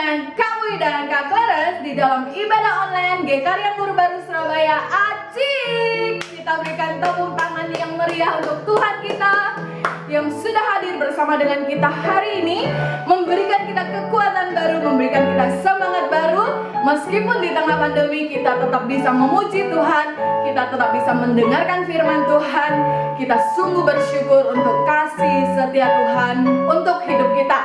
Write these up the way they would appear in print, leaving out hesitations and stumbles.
dengan Kak Wi dan Kak Clarence di dalam ibadah online GKR Guru Baru Surabaya. Acik! Kita berikan tepuk tangan yang meriah untuk Tuhan kita yang sudah hadir bersama dengan kita hari ini, memberikan kita kekuatan baru, memberikan kita semangat baru. Meskipun di tengah pandemi kita tetap bisa memuji Tuhan, kita tetap bisa mendengarkan firman Tuhan. Kita sungguh bersyukur untuk kasih setia Tuhan untuk hidup kita.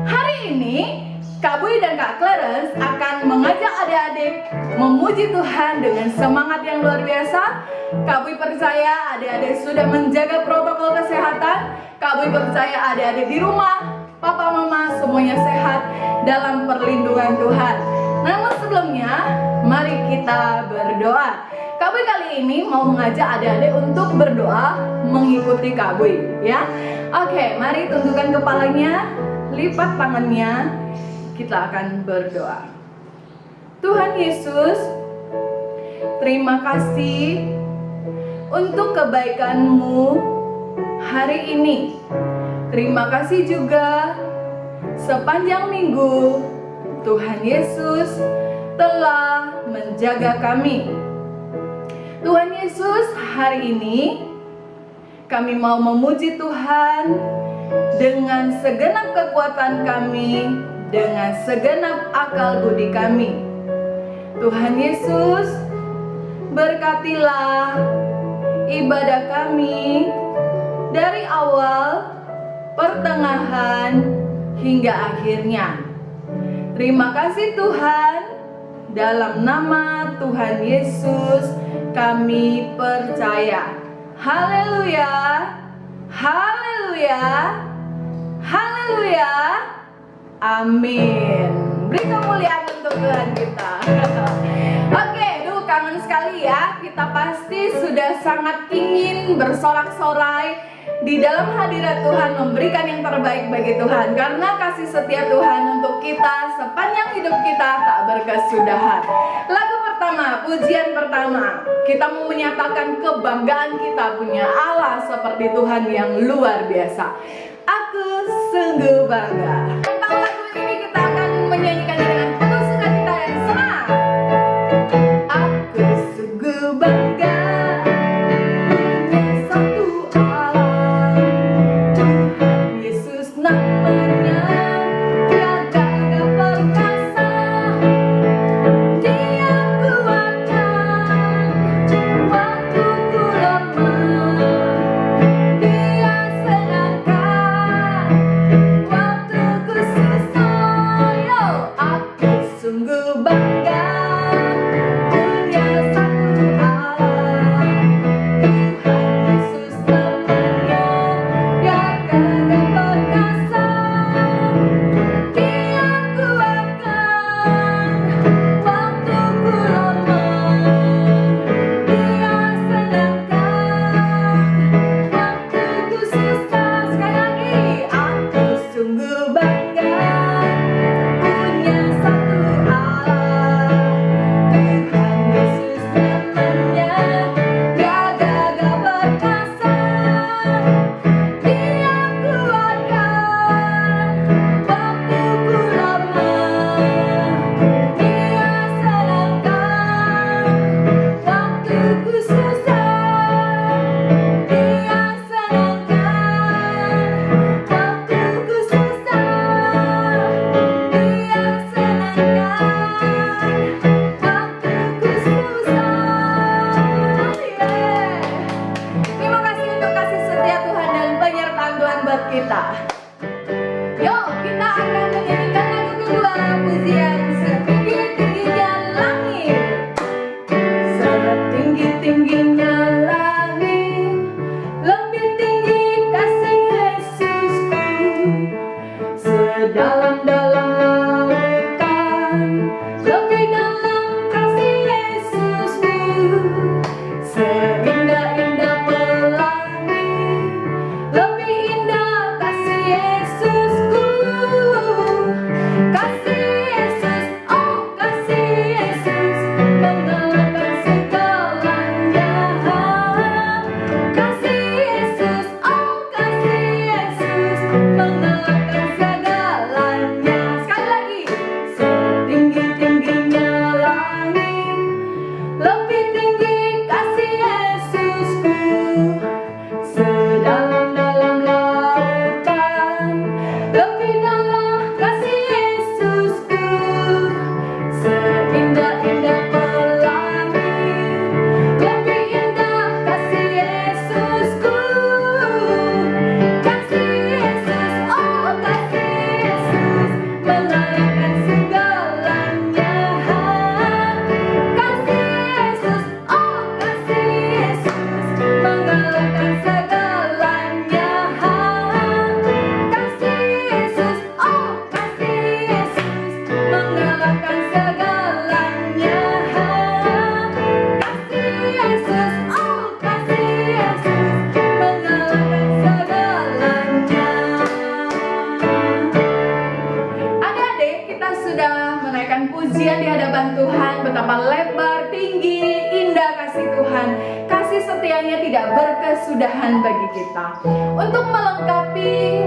Hari ini Kak Bui dan Kak Clarence akan mengajak adik-adik memuji Tuhan dengan semangat yang luar biasa. Kak Bui percaya adik-adik sudah menjaga protokol kesehatan. Kak Bui percaya adik-adik di rumah, papa mama semuanya sehat dalam perlindungan Tuhan. Namun sebelumnya, mari kita berdoa. Kak Bui kali ini mau mengajak adik-adik untuk berdoa mengikuti Kak Bui, ya. Oke, mari tundukkan kepalanya, lipat tangannya. Kita akan berdoa. Tuhan Yesus, terima kasih untuk kebaikan-Mu hari ini. Terima kasih juga sepanjang minggu Tuhan Yesus telah menjaga kami. Tuhan Yesus, hari ini kami mau memuji Tuhan dengan segenap kekuatan kami, dengan segenap akal budi kami. Tuhan Yesus, berkatilah ibadah kami dari awal, pertengahan, hingga akhirnya. Terima kasih Tuhan, dalam nama Tuhan Yesus kami percaya. Haleluya, haleluya, haleluya. Amin. Beri kemuliaan untuk Tuhan kita. Oke, kangen sekali ya. Kita pasti sudah sangat ingin bersorak-sorai di dalam hadirat Tuhan, memberikan yang terbaik bagi Tuhan. Karena kasih setia Tuhan untuk kita sepanjang hidup kita tak berkesudahan. Lagu pertama, pujian pertama, kita mau menyatakan kebanggaan kita punya Allah seperti Tuhan yang luar biasa. Aku sungguh bangga. Tentang lagu ini kita akan menyanyikan dengan penuh sukacita dan senang. Aku sungguh bangga punya satu Allah, Tuhan Yesus namanya, Dia gagah perkasa, Dia kuatkan waktuku lemah, Dia senangkan waktuku susah. Yo, aku sungguh bangga punya satu Allah, Tuhan Yesus namanya, Dia gagah perkasa, Dia kuatkan waktuku lemah, Dia senangkan waktuku susah. Sekali lagi, aku sungguh bangga punya satu Allah, Tuhan Yesus namanya, Dia gagah perkasa, Dia kuatkan waktuku lemah, Dia senangkan waktuku susah, Dia senangkan waktuku susah, Dia senangkan waktuku susah. Terima kasih untuk kasih setia Tuhan dan penyertaan Tuhan buat kita. Yuk, kita akan menyanyikan lagu kedua, pujian setinggi-tingginya langit. Setinggi-tingginya langit, lebih tinggi kasih Yesusku. Sedalam-dalam lautan, lebih dalam kasih Yesusku. Seindah-indah pelangi, lebih indah kasih Yesusku. Kasih Yesus, oh kasih Yesus, mengalahkan segalanya. Kasih Yesus, oh kasih Yesus, mengalahkan segalanya. pujian di hadapan Tuhan, betapa lebar, tinggi, indah kasih Tuhan. Kasih setianya tidak berkesudahan bagi kita. Untuk melengkapi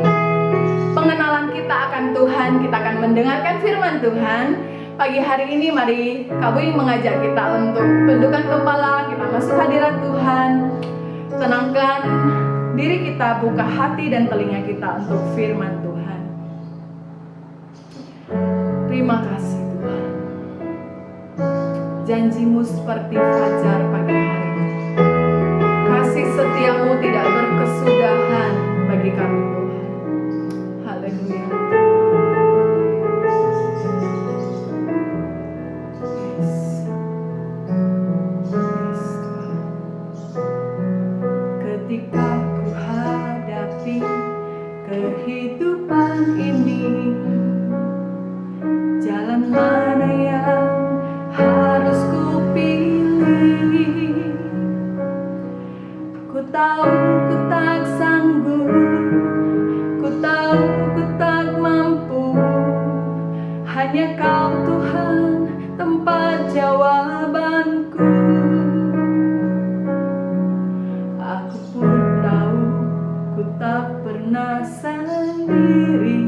pengenalan kita akan Tuhan, kita akan mendengarkan firman Tuhan. Pagi hari ini mari Kak Bui mengajak kita untuk tundukkan kepala, kita masuk hadirat Tuhan. Tenangkan diri kita, buka hati dan telinga kita untuk firman Tuhan. Terima kasih Tuhan. Janjimu seperti fajar pagi hari. Kasih setiamu tidak berkesudahan bagi kami Tuhan. Haleluya. Ketika ku hadapi kehidupan ini, jalan mana yang harus ku pilih? Ku tahu ku tak sanggup, ku tahu ku tak mampu. Hanya Kau Tuhan tempat jawabanku. Aku pun tahu ku tak pernah sendiri,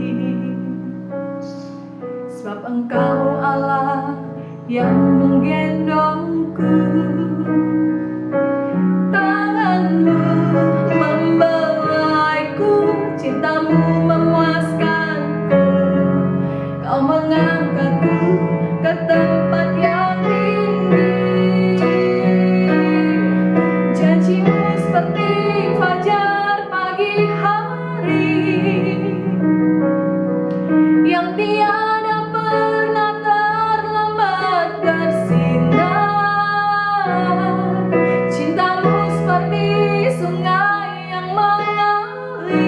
sebab Engkau Allah yang menggendongku. Tanganmu membelaiku, cintamu memuaskanku. Kau mengangkatku ke tempat yang tinggi. Janjimu seperti fajar pagi hari, yang tiada pernah terlambat bersinar. Cintamu seperti sungai yang mengalir,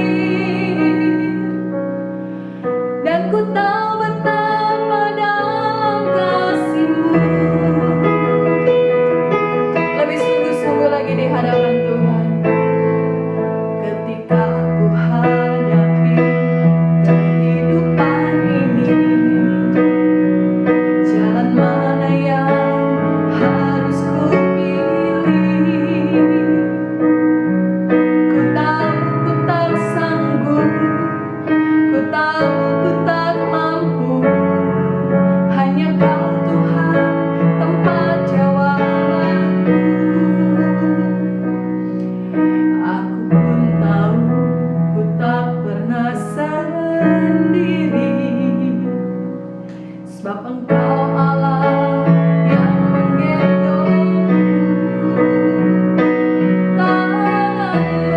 dan ku tahu betapa dalam kasih-Mu. Lebih sungguh-sungguh lagi di hadapan Tuhan. Ketika ku hadapi kehidupan ini, jalan mana yang harus ku pilih? Ku tahu ku tak sanggup, ku tahu ku tak mampu. Hanya Kau Tuhan tempat jawabanku. Aku pun tahu ku tak pernah sendiri, sebab Engkau Allah yang menggendongku. Tanganmu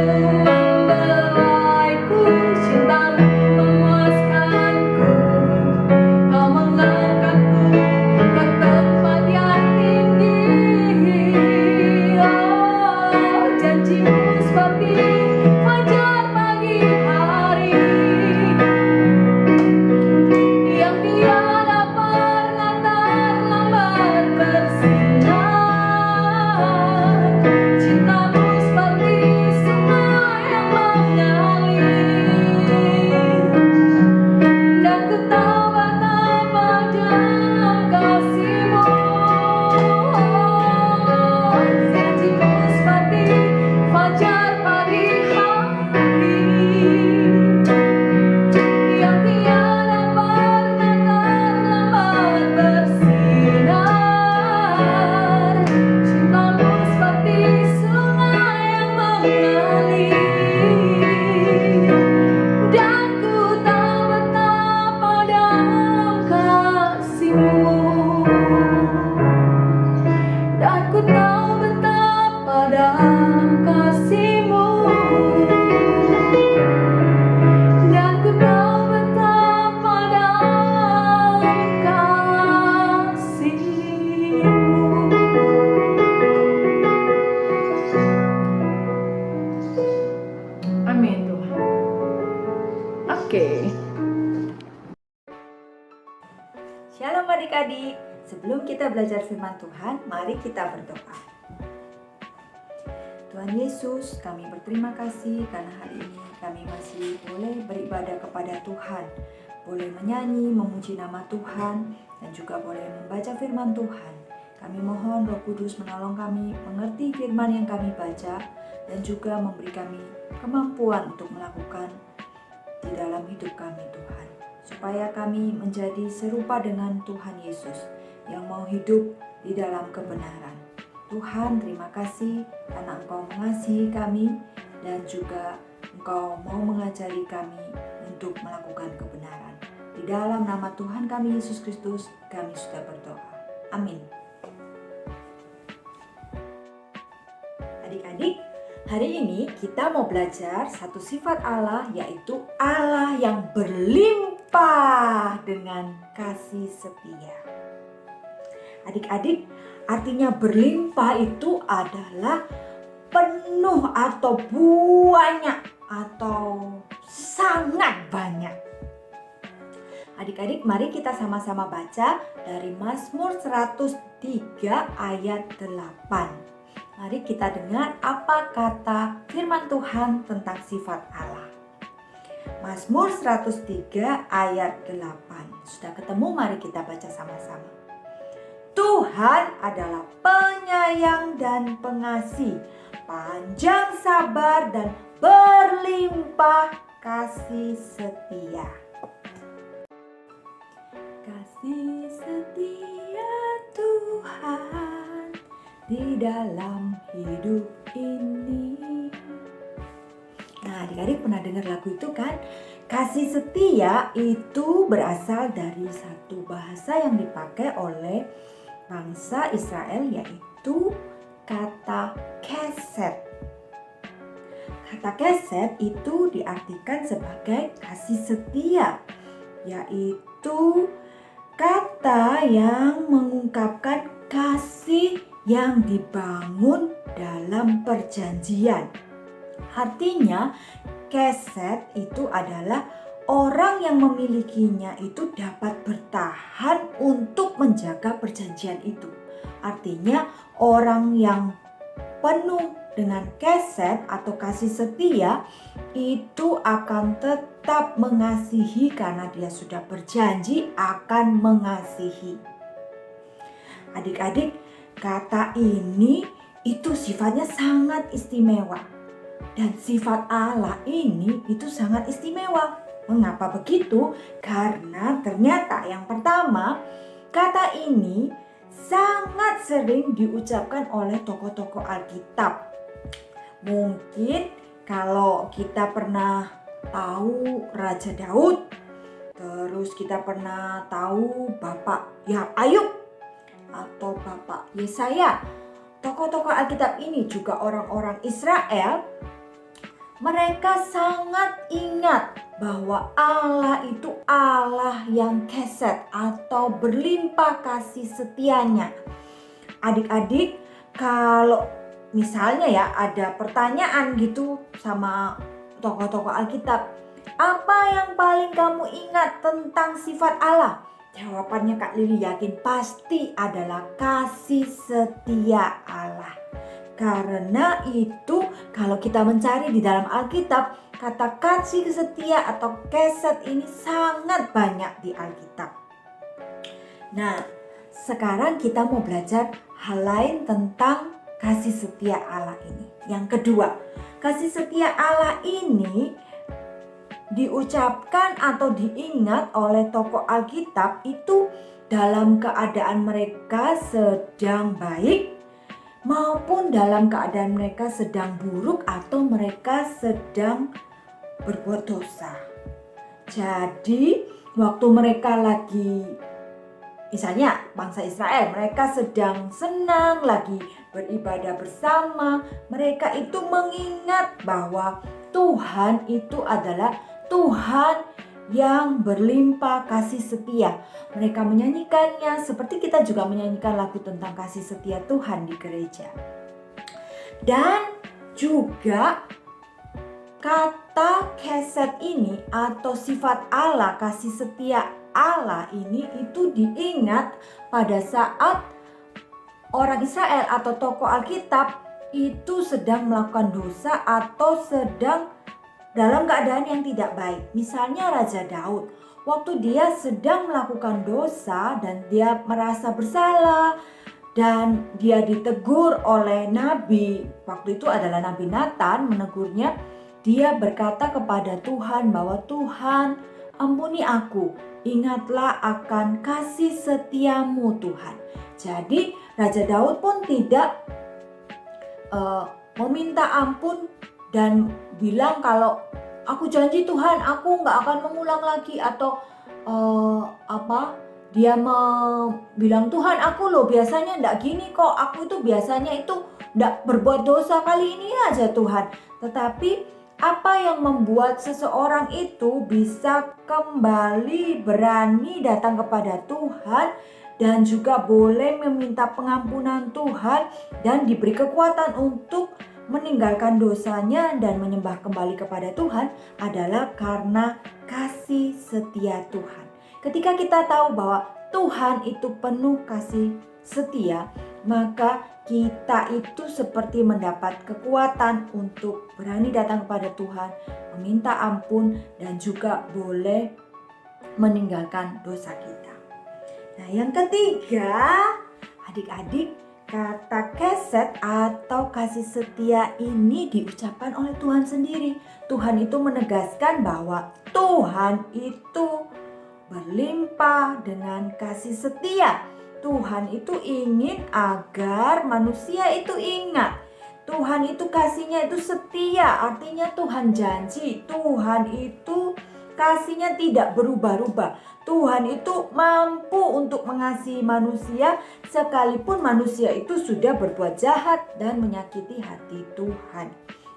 membelaiku, cintamu memuaskanku. Kau mengangkatku ke tempat yang tinggi. Oh, janjimu seperti fajar pagi hari, yang tiada pernah terlambat bersinar. Cintamu seperti sungai yang mengalir, dan ku tahu betapa dalam kasih-Mu. Janjimu seperti fajar pagi hari, yang tiada pernah terlambat bersinar. Cintamu seperti sungai yang mengalir, dan ku tahu betapa dalam kasih-Mu. Dan ku tahu betapa dalam kasih-Mu. Dan ku tahu betapa dalam kasih-Mu. Amin Tuhan. Oke. Shalom adik-adik, sebelum kita belajar firman Tuhan, mari kita berdoa. Tuhan Yesus, kami berterima kasih karena hari ini kami masih boleh beribadah kepada Tuhan. boleh menyanyi, memuji nama Tuhan, dan juga boleh membaca firman Tuhan. Kami mohon Roh Kudus menolong kami mengerti firman yang kami baca dan juga memberi kami kemampuan untuk melakukan di dalam hidup kami Tuhan. Supaya kami menjadi serupa dengan Tuhan Yesus yang mau hidup di dalam kebenaran. Tuhan, terima kasih karena Engkau mengasihi kami dan juga Engkau mau mengajari kami untuk melakukan kebenaran. Di dalam nama Tuhan kami Yesus Kristus, kami sudah berdoa. Amin. Adik-adik, hari ini kita mau belajar satu sifat Allah, yaitu Allah yang berlimpah dengan kasih setia. Adik-adik, artinya berlimpah itu adalah penuh atau banyak atau sangat banyak. Adik-adik, mari kita sama-sama baca dari Mazmur 103 ayat 8. Mari kita dengar apa kata firman Tuhan tentang sifat Allah. Mazmur 103 ayat 8. Sudah ketemu? Mari kita baca sama-sama. Tuhan adalah penyayang dan pengasih, panjang sabar dan berlimpah kasih setia. Kasih setia Tuhan di dalam hidup ini. Nah, adik-adik pernah dengar lagu itu kan? Kasih setia itu berasal dari satu bahasa yang dipakai oleh bangsa Israel, yaitu kata keset. Kata keset itu diartikan sebagai kasih setia, yaitu kata yang mengungkapkan kasih yang dibangun dalam perjanjian. Artinya, keset itu adalah orang yang memilikinya itu dapat bertahan untuk menjaga perjanjian itu. Artinya orang yang penuh dengan keset atau kasih setia itu akan tetap mengasihi karena dia sudah berjanji akan mengasihi. Adik-adik, kata ini itu sifatnya sangat istimewa. Dan sifat Allah ini itu sangat istimewa. Mengapa begitu? Karena ternyata yang pertama, kata ini sangat sering diucapkan oleh tokoh-tokoh Alkitab. Mungkin kalau kita pernah tahu Raja Daud, terus kita pernah tahu Bapak Ayub atau Bapak Yesaya. Tokoh-tokoh Alkitab ini juga orang-orang Israel. Mereka sangat ingat bahwa Allah itu Allah yang keset atau berlimpah kasih setianya. Adik-adik, kalau misalnya ya ada pertanyaan gitu sama tokoh-tokoh Alkitab, apa yang paling kamu ingat tentang sifat Allah? Jawabannya Kak Lili yakin pasti adalah kasih setia Allah. Karena itu kalau kita mencari di dalam Alkitab, kata kasih setia atau keset ini sangat banyak di Alkitab. Nah, sekarang kita mau belajar hal lain tentang kasih setia Allah ini. Yang kedua, kasih setia Allah ini diucapkan atau diingat oleh tokoh Alkitab itu dalam keadaan mereka sedang baik maupun dalam keadaan mereka sedang buruk atau mereka sedang berbuat dosa. Jadi waktu mereka lagi, misalnya bangsa Israel, mereka sedang senang lagi beribadah bersama, mereka itu mengingat bahwa Tuhan itu adalah Tuhan yang berlimpah kasih setia. Mereka menyanyikannya seperti kita juga menyanyikan lagu tentang kasih setia Tuhan di gereja. Dan juga kata keset ini atau sifat Allah, kasih setia Allah ini itu diingat pada saat orang Israel atau tokoh Alkitab itu sedang melakukan dosa atau sedang dalam keadaan yang tidak baik. Misalnya Raja Daud, waktu dia sedang melakukan dosa dan dia merasa bersalah dan dia ditegur oleh nabi, waktu itu adalah Nabi Nathan menegurnya, dia berkata kepada Tuhan bahwa Tuhan ampuni aku, ingatlah akan kasih setiamu Tuhan. Jadi Raja Daud pun tidak meminta ampun dan bilang kalau aku janji Tuhan aku gak akan mengulang lagi, atau dia bilang Tuhan aku loh biasanya ndak gini kok, aku itu biasanya itu ndak berbuat dosa, kali ini aja Tuhan. Tetapi apa yang membuat seseorang itu bisa kembali berani datang kepada Tuhan dan juga boleh meminta pengampunan Tuhan dan diberi kekuatan untuk meninggalkan dosanya dan menyembah kembali kepada Tuhan adalah karena kasih setia Tuhan. Ketika kita tahu bahwa Tuhan itu penuh kasih setia, maka kita itu seperti mendapat kekuatan untuk berani datang kepada Tuhan, meminta ampun dan juga boleh meninggalkan dosa kita. Nah, yang ketiga, adik-adik, kata keset atau kasih setia ini diucapkan oleh Tuhan sendiri. Tuhan itu menegaskan bahwa Tuhan itu berlimpah dengan kasih setia. Tuhan itu ingin agar manusia itu ingat, Tuhan itu kasihnya itu setia, artinya Tuhan janji, Tuhan itu kasihnya tidak berubah-ubah. Tuhan itu mampu untuk mengasihi manusia sekalipun manusia itu sudah berbuat jahat dan menyakiti hati Tuhan.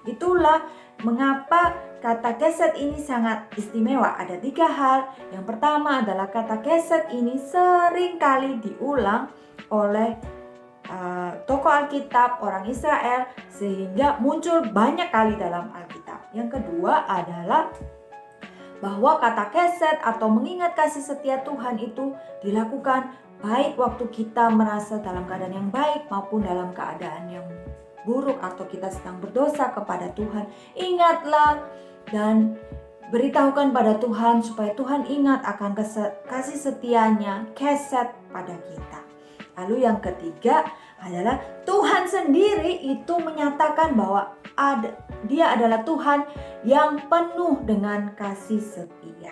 Itulah mengapa kata keset ini sangat istimewa. Ada 3 hal. Yang pertama adalah kata keset ini sering kali diulang oleh tokoh Alkitab, orang Israel, sehingga muncul banyak kali dalam Alkitab. Yang kedua adalah bahwa kata keset atau mengingat kasih setia Tuhan itu dilakukan baik waktu kita merasa dalam keadaan yang baik maupun dalam keadaan yang buruk atau kita sedang berdosa kepada Tuhan. Ingatlah dan beritahukan pada Tuhan supaya Tuhan ingat akan kasih setianya, keset pada kita. Lalu yang ketiga adalah Tuhan sendiri itu menyatakan bahwa Dia adalah Tuhan yang penuh dengan kasih setia.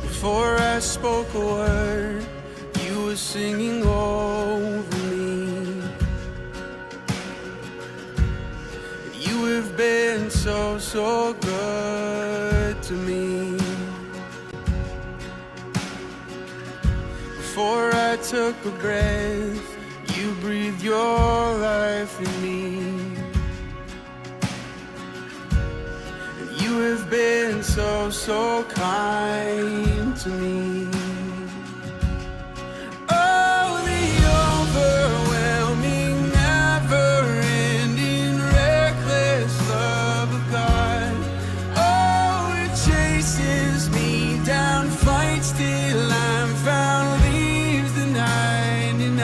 Before I spoke a word, you were singing over me. You have been so, so good to me. Before I took a breath, you breathed your life in me. You have been so, so kind to me. Oh, the overwhelming, never-ending, reckless love of God. Oh, it chases me down, fights till I'm found, leaves the 99.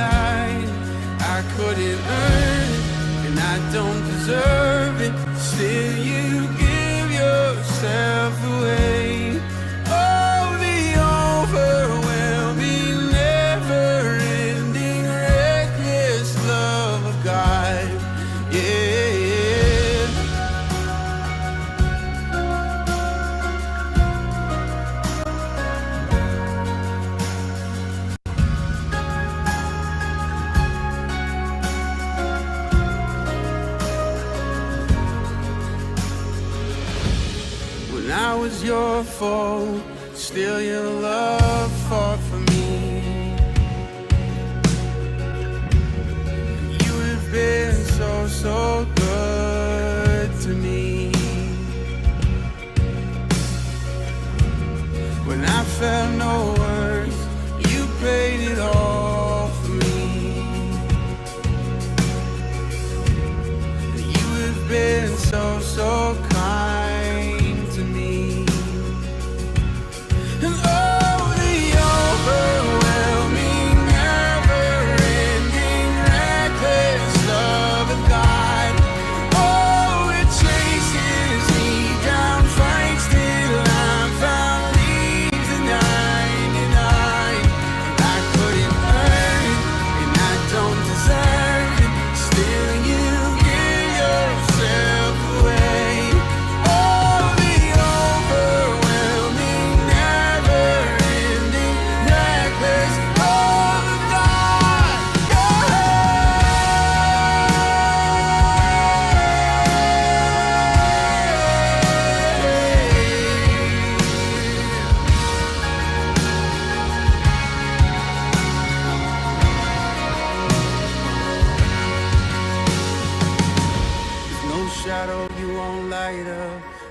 I couldn't earn it, and I don't deserve it. Still, you give yourself away. Oh, the overwhelming, never-ending, reckless love of God. Yeah. When I was your foe, still your love fought for me. You have been so, so good to me. When I felt no worth, you paid it all for me. You have been so, so kind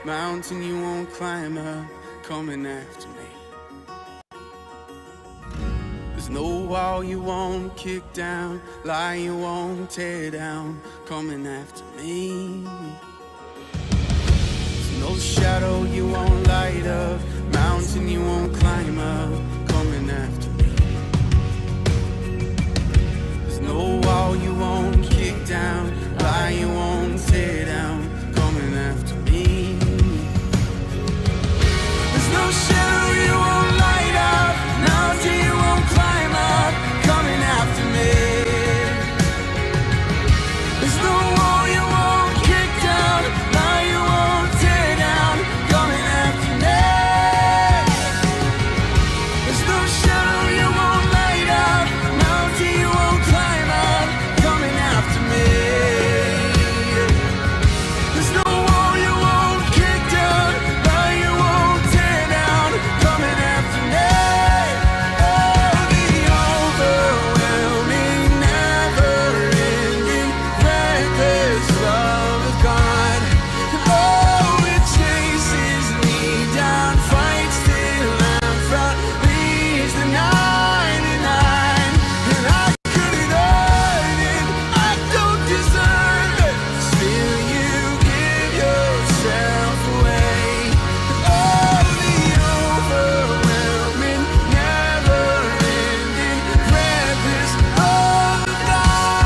mountain you won't climb up, coming after me. There's no wall you won't kick down, lie you won't tear down, coming after me. There's no shadow you won't light up, mountain you won't climb up, coming after me. There's no wall you won't kick down, lie you won't tear down, coming after me. There's no shadow you won't light up, mountain you won't climb up, coming after me. There's no wall you won't kick down, lie you won't tear down, coming after me. There's no shadow you won't light up, mountain you won't climb up, coming after me. There's no wall you won't kick down, lie you won't tear down, coming after me. Oh, the overwhelming, never-ending, reckless love of God. Oh, it chases me down, fights till I'm found, leaves the 99, and I couldn't earn it, I don't deserve it, still you give yourself away. Oh, the overwhelming, never-ending, reckless love of God.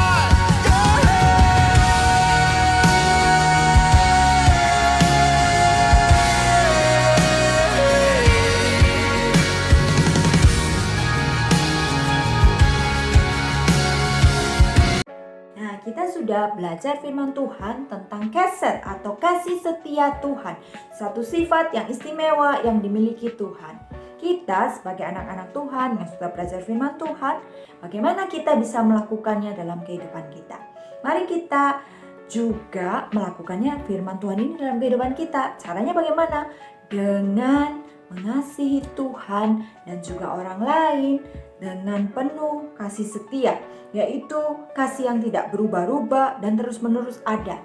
Nah, kita sudah belajar firman Tuhan tentang keset atau kasih setia Tuhan. Satu sifat yang istimewa yang dimiliki Tuhan. Kita sebagai anak-anak Tuhan yang sudah belajar firman Tuhan, bagaimana kita bisa melakukannya dalam kehidupan kita. Mari kita juga melakukannya firman Tuhan ini dalam kehidupan kita. Caranya bagaimana? Dengan mengasihi Tuhan dan juga orang lain dengan penuh kasih setia, yaitu kasih yang tidak berubah-ubah dan terus-menerus ada.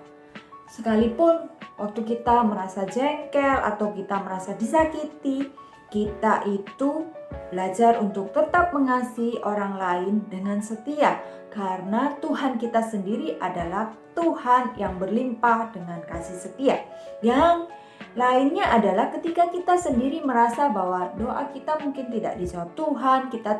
Sekalipun waktu kita merasa jengkel atau kita merasa disakiti, kita itu belajar untuk tetap mengasihi orang lain dengan setia, karena Tuhan kita sendiri adalah Tuhan yang berlimpah dengan kasih setia. Yang lainnya adalah ketika kita sendiri merasa bahwa doa kita mungkin tidak dijawab Tuhan, kita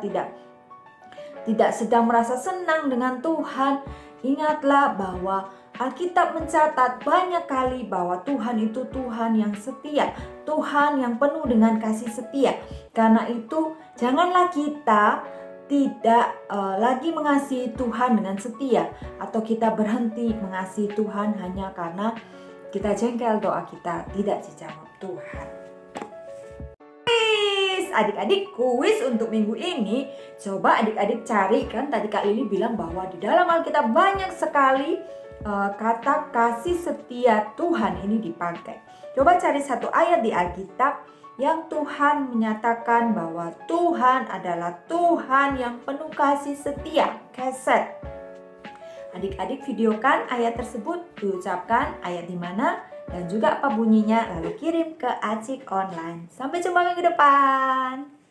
tidak sedang merasa senang dengan Tuhan, ingatlah bahwa Alkitab mencatat banyak kali bahwa Tuhan itu Tuhan yang setia, Tuhan yang penuh dengan kasih setia. Karena itu janganlah kita tidak lagi mengasihi Tuhan dengan setia, atau kita berhenti mengasihi Tuhan hanya karena kita jengkel doa kita tidak dijawab Tuhan. Adik-adik, kuis untuk minggu ini, coba adik-adik cari, kan tadi Kak Lili bilang bahwa di dalam Alkitab banyak sekali kata kasih setia Tuhan ini dipakai. Coba cari satu ayat di Alkitab yang Tuhan menyatakan bahwa Tuhan adalah Tuhan yang penuh kasih setia, keset. Adik-adik videokan ayat tersebut, diucapkan ayat di mana dan juga apa bunyinya, lalu kirim ke Acik Online. Sampai jumpa minggu depan.